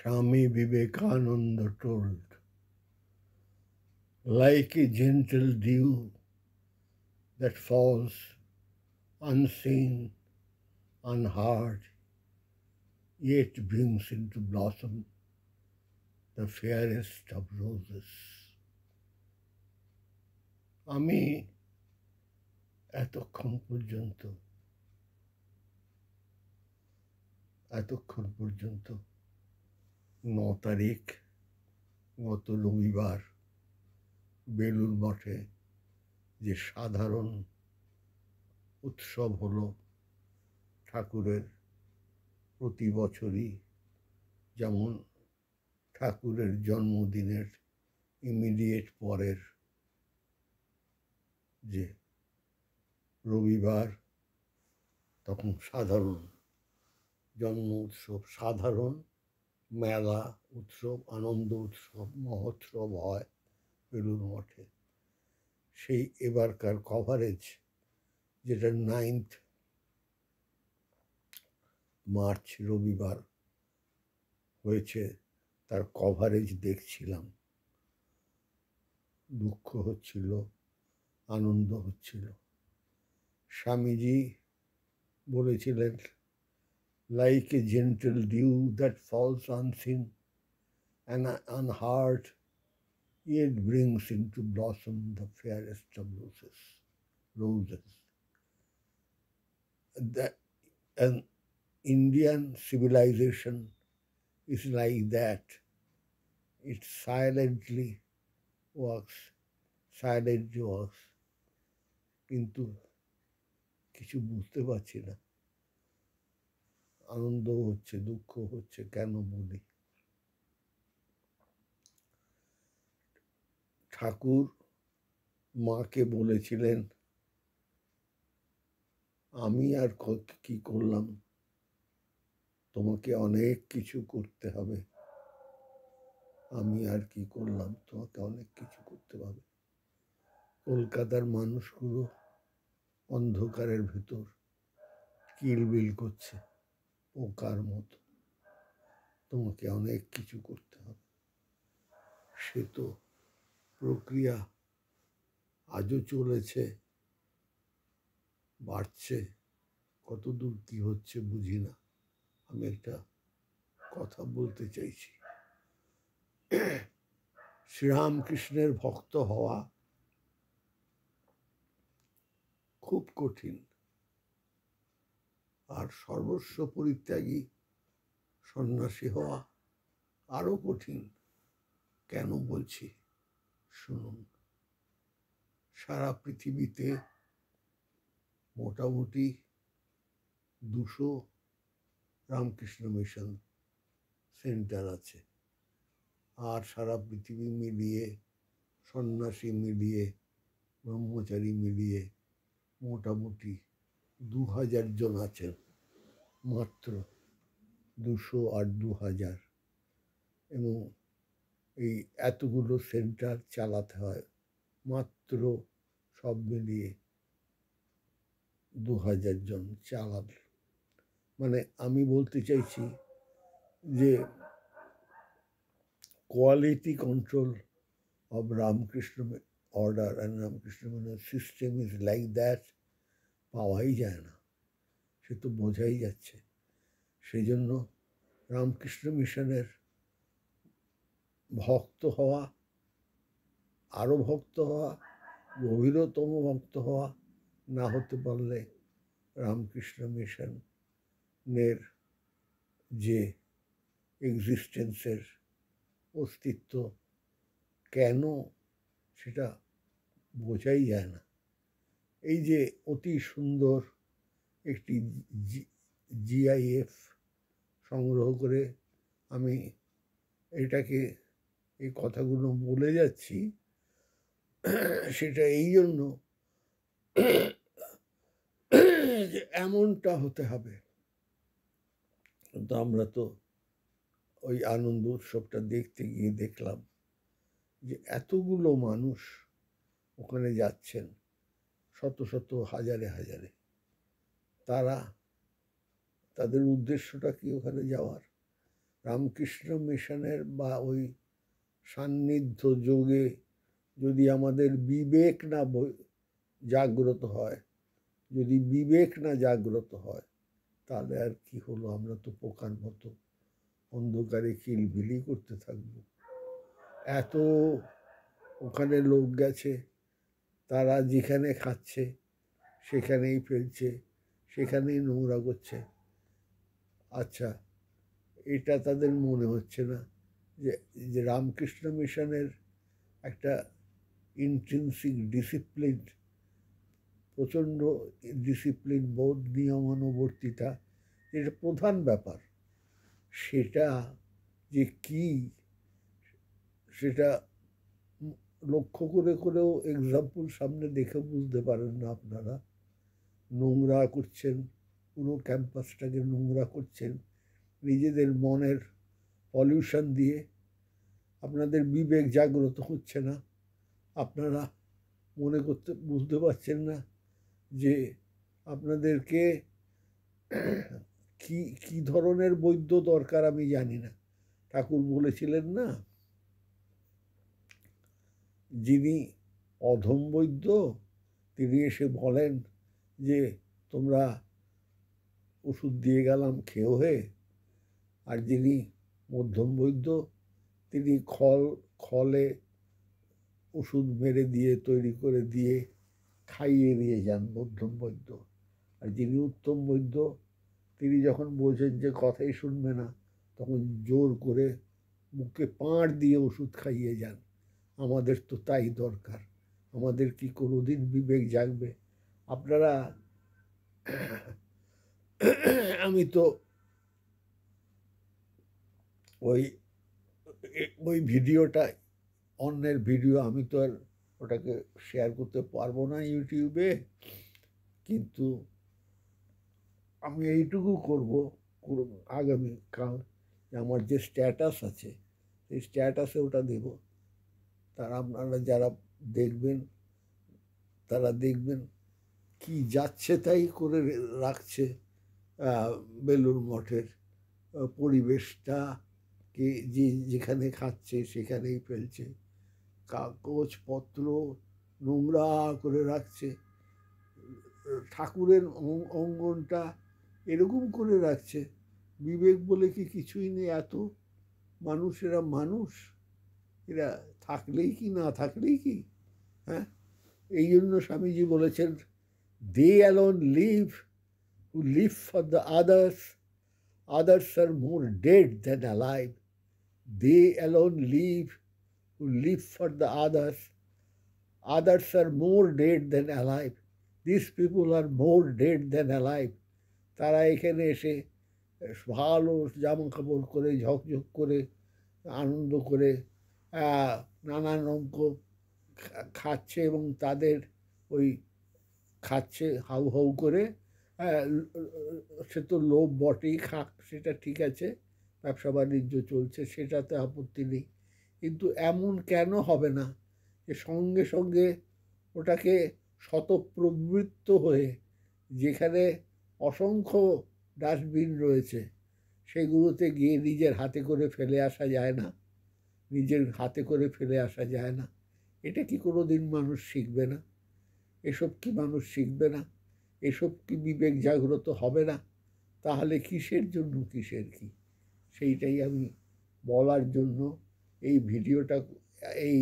Swami Vivekananda told, like a gentle dew that falls unseen, unheard, yet brings into blossom the fairest of roses. আমি এতক্ষণ পর্যন্ত 9 তারিখ গত রবিবার বেলুড় মঠে যে সাধারণ উৎসব হলো ঠাকুরের প্রতি বছরই, যেমন ঠাকুরের জন্মদিনের ইমিডিয়েট পরের যে রবিবার, তখন সাধারণ জন্ম উৎসব, সাধারণ মেলা উৎসব, আনন্দ উৎসব, মহোৎসব হয় বেলুড় মঠে। সেই এবারকার কভারেজ, যেটা 9 মার্চ রবিবার হয়েছে, তার কভারেজ দেখছিলাম। দুঃখ হচ্ছিল, আনন্দ হচ্ছিল। স্বামীজি বলেছিলেন, like a gentle dew that falls unseen and unheard, yet brings into blossom the fairest of roses. An Indian civilization is like that. It silently works, কিন্তু কিছু বুঝতে পারছি না। আনন্দ হচ্ছে, দুঃখ হচ্ছে, কেন বলি? ঠাকুর মাকে বলেছিলেন, আমি আর কি করলাম, তোমাকে অনেক কিছু করতে হবে। আমি আর কি করলাম, তোমাকে অনেক কিছু করতে হবে। কলকাতার মানুষগুলো অন্ধকারের ভেতর কিলবিল করছে পোকার মতো, তোমাকে অনেক কিছু করতে হবে। সে তো প্রক্রিয়া আজও চলেছে, বাড়ছে, কতদূর কি হচ্ছে বুঝি না। আমি একটা কথা বলতে চাইছি, শ্রীরামকৃষ্ণের ভক্ত হওয়া খুব কঠিন, আর সর্বস্ব পরিত্যাগী সন্ন্যাসী হওয়া আরো কঠিন। কেন বলছি শুনুন। সারা পৃথিবীতে মোটামুটি 200 রামকৃষ্ণ মিশন সেন্টার আছে, আর সারা পৃথিবী মিলিয়ে, সন্ন্যাসী মিলিয়ে, ব্রহ্মচারী মিলিয়ে মোটামুটি 2000 জন আছেন। মাত্র 200 আর 2000, এবং এই এতগুলো সেন্টার চালাতে হয়। মাত্র সব মিলিয়ে 2000 জন চালাবে। মানে আমি বলতে চাইছি যে quality control of Ramakrishna order and Ramakrishna system is like that, পাওয়াই যায় না, সে তো বোঝাই যাচ্ছে। সেই জন্য রামকৃষ্ণ মিশনের ভক্ত হওয়া, আরো ভক্ত হওয়া, গভীরতম ভক্ত হওয়া, না হতে পারলে রামকৃষ্ণ মিশনের যে এক্সিস্টেন্সের অস্তিত্ব কেন, সেটা বোঝাই যায় না। এই যে অতি সুন্দর একটি GIF সংগ্রহ করে আমি এটাকে, এই কথাগুলো বলে যাচ্ছি, সেটা এই জন্য যে এমনটা হতে হবে। কিন্তু আমরা তো ওই আনন্দ উৎসবটা দেখতে গিয়ে দেখলাম যে এতগুলো মানুষ ওখানে যাচ্ছেন, শত শত, হাজারে হাজারে। তাদের উদ্দেশ্যটা কি ওখানে যাওয়ার? রামকৃষ্ণ মিশনের বা ওই সান্নিধ্য যোগে যদি আমাদের বিবেক না জাগ্রত হয়, যদি বিবেক না জাগ্রত হয়, তাহলে আর কি হলো? আমরা তো পোকার মতো অন্ধকারে কিলবিলি করতে থাকবো। এত ওখানে লোক গেছে, তারা যেখানে খাচ্ছে সেখানেই ফেলছে, সেখানেই নোংরা করছে। আচ্ছা, এটা তাদের মনে হচ্ছে না যে রামকৃষ্ণ মিশনের একটা ইন্ট্রিনসিক ডিসিপ্লিন, প্রচণ্ড ডিসিপ্লিন বোধ, নিয়মানুবর্তিতা, যেটা প্রধান ব্যাপার, সেটা যে কি সেটা লক্ষ্য করে করেও এক্সাম্পল সামনে দেখে বুঝতে পারেন না আপনারা। নোংরা করছেন, পুরো ক্যাম্পাসটাকে নোংরা করছেন নিজেদের মনের পলিউশন দিয়ে। আপনাদের বিবেক জাগ্রত হচ্ছে না, আপনারা বুঝতে পারছেন না যে আপনাদেরকে কি কি ধরনের বৈদ্য দরকার আমি জানি না। ঠাকুর বলেছিলেন না, যিনি অধম বৈদ্য তিনি এসে বলেন যে তোমরা ওষুধ দিয়ে গেলাম খেয়ে হয়ে, আর যিনি মধ্যম বৈদ্য তিনি খলে ওষুধ মেরে দিয়ে তৈরি করে দিয়ে খাইয়ে দিয়ে যান, মধ্যম বৈদ্য। আর যিনি উত্তম বৈদ্য তিনি যখন বোঝেন যে কথাই শুনবে না, তখন জোর করে মুখে পাঁড় দিয়ে ওষুধ খাইয়ে যান। আমাদের তো তাই দরকার। আমাদের কি কোনোদিন বিবেক জাগবে? আপনারা আমি তো ওই ওই ভিডিওটা, অন্যের ভিডিও, আমি তো আর ওটাকে শেয়ার করতে পারবো না ইউটিউবে, কিন্তু আমি এইটুকু করব আগামীকাল, আমার যে স্ট্যাটাস আছে সেই স্ট্যাটাসে ওটা দেব। তারা আপনারা যারা দেখবেন তারা দেখবেন কি যাচ্ছে তাই করে রাখছে বেলুড় মঠের পরিবেশটা, কে যেখানে খাচ্ছে সেখানেই ফেলছে, কাগজপত্র নোংরা করে রাখছে, ঠাকুরের অঙ্গনটা এরকম করে রাখছে। বিবেক বলে কি কিছুই নেই? এত মানুষেরা মানুষ, এরা থাকলেই কি না থাকলেই কি? হ্যাঁ, এই জন্য স্বামীজি বলেছেন, they alone live who live for the others. Others are more dead than alive. They alone live who live for the others. Others are more dead than alive. These people are more dead than alive. তারা এখানে এসে ভালো জামা কাপড় করে ঝকঝক করে আনন্দ করে নানান অঙ্ক খাচ্ছে, এবং তাদের ওই খাচ্ছে হাউ হাউ করে। সে তো লোভ বটেই, খাক, সেটা ঠিক আছে, ব্যবসা বাণিজ্য চলছে, সেটাতে আপত্তি নেই। কিন্তু এমন কেন হবে না যে সঙ্গে সঙ্গে ওটাকে শতপ্রবৃত্ত হয়ে, যেখানে অসংখ্য ডাস্টবিন রয়েছে সেগুলোতে গিয়ে নিজের হাতে করে ফেলে আসা যায় না? নিজের হাতে করে ফেলে আসা যায় না? এটা কি কোনো দিন মানুষ শিখবে না? এসব কি মানুষ শিখবে না? এসব কি বিবেক জাগ্রত হবে না? তাহলে কিসের জন্য কিসের কি? সেইটাই আমি বলার জন্য এই ভিডিওটা, এই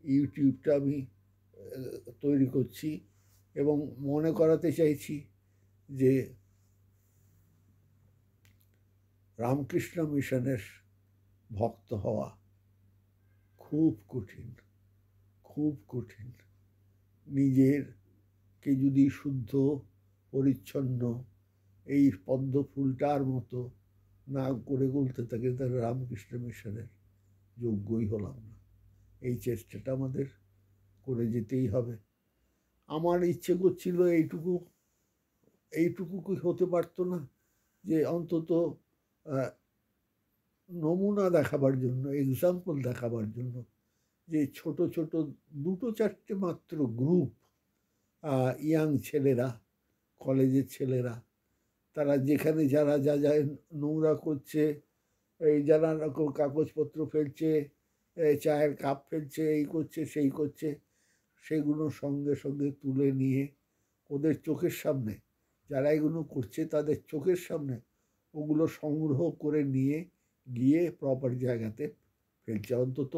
ইউটিউবটা আমি তৈরি করছি, এবং মনে করাতে চাইছি যে রামকৃষ্ণ মিশনের ভক্ত হওয়া খুব কঠিন, খুব কঠিন। নিজেরকে যদি শুদ্ধ পরিচ্ছন্ন এই পদ্ম ফুলটার মতো না করে গলতে থাকে, তাহলে রামকৃষ্ণ মিশনের যোগ্যই হলাম না। এই চেষ্টাটা আমাদের করে যেতেই হবে। আমার ইচ্ছে করছিল এইটুকু কি হতে পারতো না, যে অন্তত নমুনা দেখাবার জন্য, এক্সাম্পল দেখাবার জন্য, যে ছোট ছোট 2-4টে মাত্র গ্রুপ, ইয়াং ছেলেরা, কলেজের ছেলেরা, তারা যেখানে যারা যা যা নোংরা করছে, এই যারা কাগজপত্র ফেলছে, চায়ের কাপ ফেলছে, এই করছে সেই করছে, সেগুলো সঙ্গে সঙ্গে তুলে নিয়ে ওদের চোখের সামনে, যারা এগুলো করছে তাদের চোখের সামনে ওগুলো সংগ্রহ করে নিয়ে গিয়ে প্রপার জায়গাতে ফেলছে। অন্তত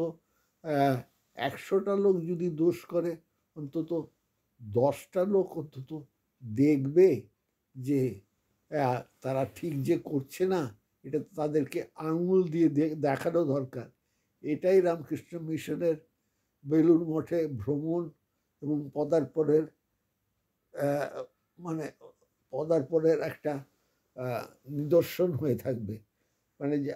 100টা লোক যদি দোষ করে, অন্তত 10টা লোক অন্তত দেখবে যে তারা ঠিক যে করছে না, এটা তাদেরকে আঙুল দিয়ে দেখানো দরকার। এটাই রামকৃষ্ণ মিশনের বেলুড় মঠে ভ্রমণ এবং পদার্পণের মানে পদার্পণের একটা নিদর্শন হয়ে থাকবে। মানে যে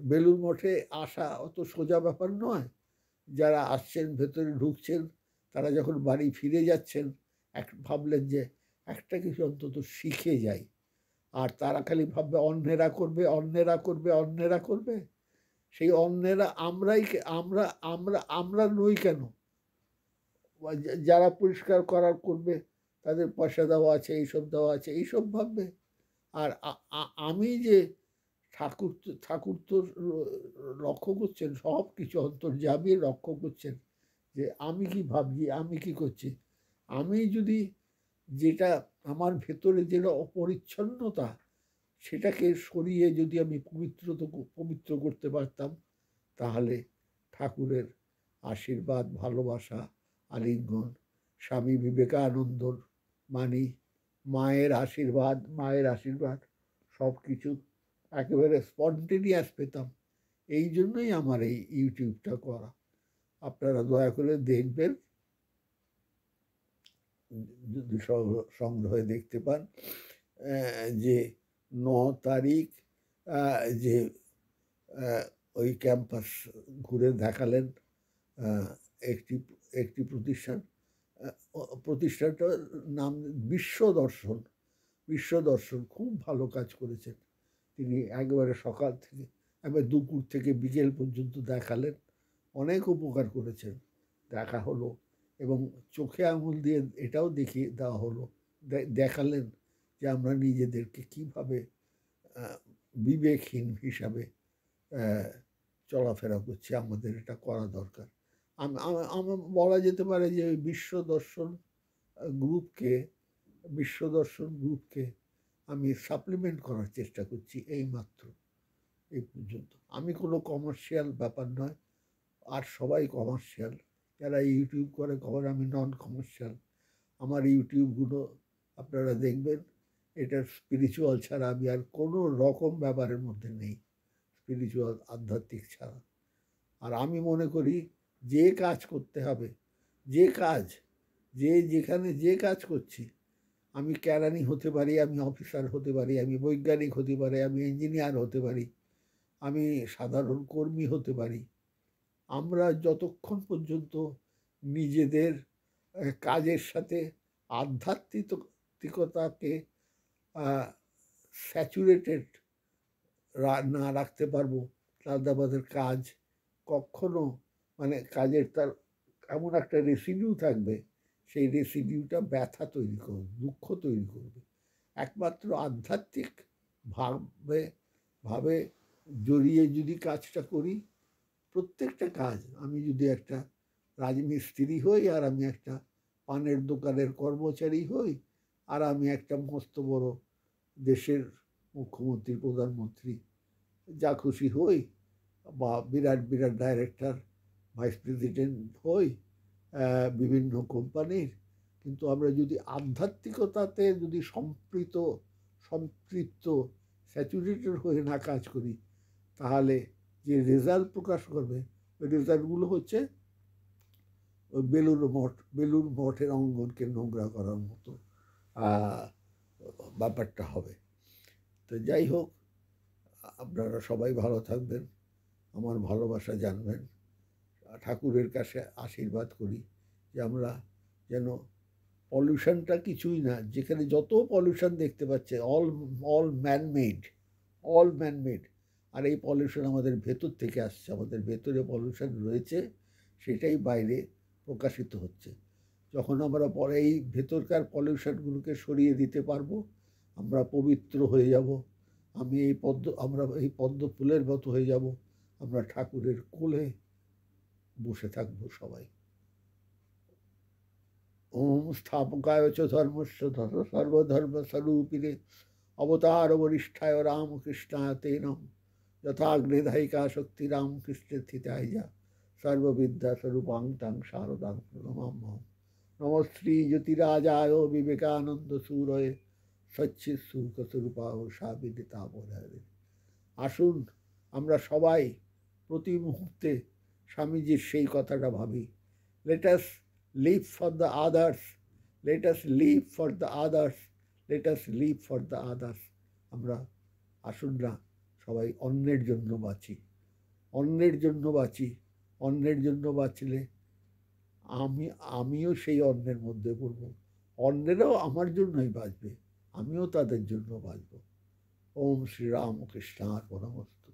বেলুড় মঠে আসা অত সোজা ব্যাপার নয়। যারা আসছেন, ভেতরে ঢুকছেন, তারা যখন বাড়ি ফিরে যাচ্ছেন ভাবলেন যে একটা কিছু অন্তত শিখে যাই। আর তারা খালি ভাববে অন্যেরা করবে, অন্যেরা করবে, অন্যেরা করবে। সেই অন্যেরা আমরা আমরা আমরা নই কেন? যারা পরিষ্কার করার করবে তাদের পয়সা দেওয়া আছে, এইসব দেওয়া আছে, এইসব ভাববে। আর আমি যে ঠাকুর তো লক্ষ্য করছেন, সব কিছু অন্তর্যামী লক্ষ্য করছেন যে আমি কি ভাবছি, আমি কি করছি। আমি যদি যেটা আমার ভেতরে যেটা অপরিচ্ছন্নতা, সেটাকে সরিয়ে যদি আমি পবিত্র করতে পারতাম, তাহলে ঠাকুরের আশীর্বাদ, ভালোবাসা, আলিঙ্গন, স্বামী বিবেকানন্দর মানি, মায়ের আশীর্বাদ সব কিছু একেবারে স্পন্টেনিয়াস পেতাম। এই জন্যই আমার এই ইউটিউবটা করা। আপনারা দয়া করে দেখবেন, যদি সংগ্রহে দেখতে পান যে 9 তারিখ যে ওই ক্যাম্পাস ঘুরে দেখালেন একটি একটি প্রতিষ্ঠানটার নাম বিশ্বদর্শন। খুব ভালো কাজ করেছেন তিনি। একেবারে সকাল থেকে একবার দুপুর থেকে বিকেল পর্যন্ত দেখালেন, অনেক উপকার করেছেন। দেখা হলো এবং চোখে আঙুল দিয়ে এটাও দেখিয়ে দেওয়া হলো, দেখালেন যে আমরা নিজেদেরকে কীভাবে বিবেকহীন হিসাবে চলাফেরা করছি। আমাদের এটা করা দরকার। আমার বলা যেতে পারে যে বিশ্বদর্শন গ্রুপকে আমি সাপ্লিমেন্ট করার চেষ্টা করছি এই মাত্র, এই পর্যন্ত। আমি কোনো কমার্শিয়াল ব্যাপার নয়, আর সবাই কমার্শিয়াল। যারা ইউটিউব করে আমি নন কমার্শিয়াল। আমার ইউটিউবগুলো আপনারা দেখবেন, এটা স্পিরিচুয়াল ছাড়া আমি আর কোনো রকম ব্যাপারের মধ্যে নেই, স্পিরিচুয়াল আধ্যাত্মিক ছাড়া। আর আমি মনে করি যে কাজ করতে হবে, যেখানে যে কাজ করছি, আমি কেরানি হতে পারি, আমি অফিসার হতে পারি, আমি বৈজ্ঞানিক হতে পারি, আমি ইঞ্জিনিয়ার হতে পারি, আমি সাধারণ কর্মী হতে পারি। আমরা যতক্ষণ পর্যন্ত নিজেদের কাজের সাথে আধ্যাত্মিকতাকে স্যাচুরেটেড না রাখতে পারবো, তাহলে আমাদের কাজ কখনো মানে কাজের তার এমন একটা রেসিডিউ থাকবে, সেই রেসিডিউটা ব্যথা তৈরি করবে, দুঃখ তৈরি করবে। একমাত্র আধ্যাত্মিক ভাবে জড়িয়ে যদি কাজটা করি, প্রত্যেকটা কাজ, আমি যদি একটা রাজমিস্ত্রি হই, আর আমি একটা পানের দোকানের কর্মচারী হই, আর আমি একটা মস্ত বড় দেশের মুখ্যমন্ত্রী, প্রধানমন্ত্রী, যা খুশি হই, বা বিরাট বিরাট ডাইরেক্টর, ভাইস প্রেসিডেন্ট হই বিভিন্ন কোম্পানির, কিন্তু আমরা যদি আধ্যাত্মিকতাতে যদি সম্পৃক্ত স্যাচুরেটেড হয়ে না কাজ করি, তাহলে যে রেজাল্ট প্রকাশ করবে, ওই রেজাল্টগুলো হচ্ছে ওই বেলুড় মঠের অঙ্গনকে নোংরা করার মতো ব্যাপারটা হবে। তো যাই হোক, আপনারা সবাই ভালো থাকবেন, আমার ভালোবাসা জানবেন। ঠাকুরের কাছে আশীর্বাদ করি যে আমরা যেন পলিউশনটা কিছুই না, যেখানে যত পলিউশন দেখতে পাচ্ছে অল ম্যানমেড। আর এই পলিউশন আমাদের ভেতর থেকে আসছে, আমাদের ভেতরে পলিউশন রয়েছে, সেটাই বাইরে প্রকাশিত হচ্ছে। যখন আমরা পরে এই ভেতরকার পলিউশনগুলোকে সরিয়ে দিতে পারবো, আমরা পবিত্র হয়ে যাব, আমরা এই পদ্ম ফুলের মতো হয়ে যাব, আমরা ঠাকুরের কোলে বসে থাকবো সবাই। ওম স্থাপকায় চ ধর্মস্য সর্বধর্ম স্বরূপিণে অবতার বরিষ্ঠায় রামকৃষ্ণায় তেনম যথাগ্রেধায়িকা শক্তি রামকৃষ্ণের স্থিতায় যা সর্ববিদ্যা স্বরূপাং তাং শারদাং প্রণমাম্যহম। নমশ্রী জ্যোতিরাজায় বিবেকানন্দ সূরয়ে সচ্চিৎ সুখ স্বরূপাহ সাবিদিতা বোধারে। আসুন আমরা সবাই প্রতি মুহূর্তে স্বামীজির সেই কথাটা ভাবি, let us live for the others, let us live for the others, let us live for the others. আমরা আসুন না সবাই অন্যের জন্য বাঁচি, অন্যের জন্য বাঁচি। অন্যের জন্য বাঁচলে আমিও সেই অন্যের মধ্যে পড়ব, অন্যেরাও আমার জন্যই বাঁচবে, আমিও তাদের জন্য বাঁচব। ওম শ্রীরামকৃষ্ণার্পণমস্তু।